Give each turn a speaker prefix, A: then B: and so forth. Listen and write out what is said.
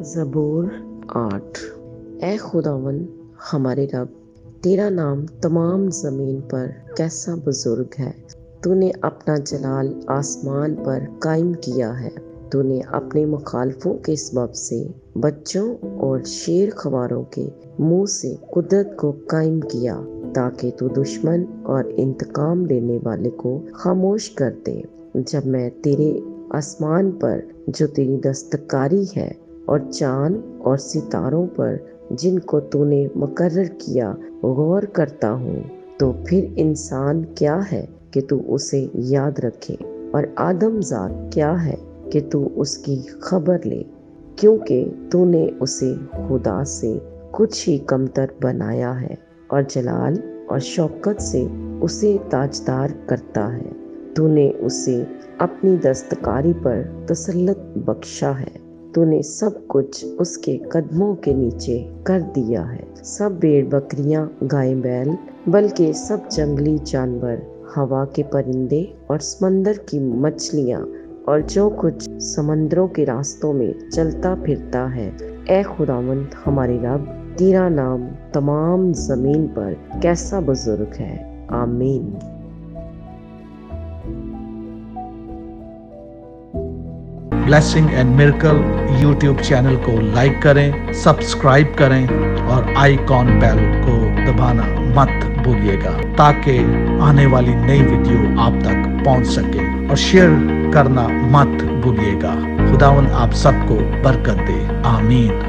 A: زبور 8۔ اے خداون ہمارے رب، تیرا نام تمام زمین پر کیسا بزرگ ہے۔ تو نے اپنا جلال آسمان پر قائم کیا ہے۔ تو نے اپنے مخالفوں کے سبب سے بچوں اور شیر خواروں کے منہ سے قدرت کو قائم کیا، تاکہ تو دشمن اور انتقام لینے والے کو خاموش کر دے۔ جب میں تیرے آسمان پر جو تیری دستکاری ہے اور چاند اور ستاروں پر جن کو تو نے مقرر کیا غور کرتا ہوں، تو پھر انسان کیا ہے کہ تو اسے یاد رکھے، اور آدم ذات کیا ہے کہ تو اس کی خبر لے، کیونکہ تو نے اسے خدا سے کچھ ہی کمتر بنایا ہے، اور جلال اور شوکت سے اسے تاجدار کرتا ہے۔ تو نے اسے اپنی دستکاری پر تسلط بخشا ہے۔ تو نے سب کچھ اس کے قدموں کے نیچے کر دیا ہے، سب بھیڑ بکریاں، گائے بیل، بلکہ سب جنگلی جانور، ہوا کے پرندے اور سمندر کی مچھلیاں، اور جو کچھ سمندروں کے راستوں میں چلتا پھرتا ہے۔ اے خداوند ہمارے رب، تیرا نام تمام زمین پر کیسا بزرگ ہے۔ آمین۔
B: Blessing and miracle YouTube channel کو لائک کریں، سبسکرائب کریں اور آئیکن بیل کو دبانا مت بھولیے گا، تاکہ آنے والی نئی ویڈیو آپ تک پہنچ سکے، اور شیئر کرنا مت بھولیے گا۔ خداوند آپ سب کو برکت دے۔ آمین۔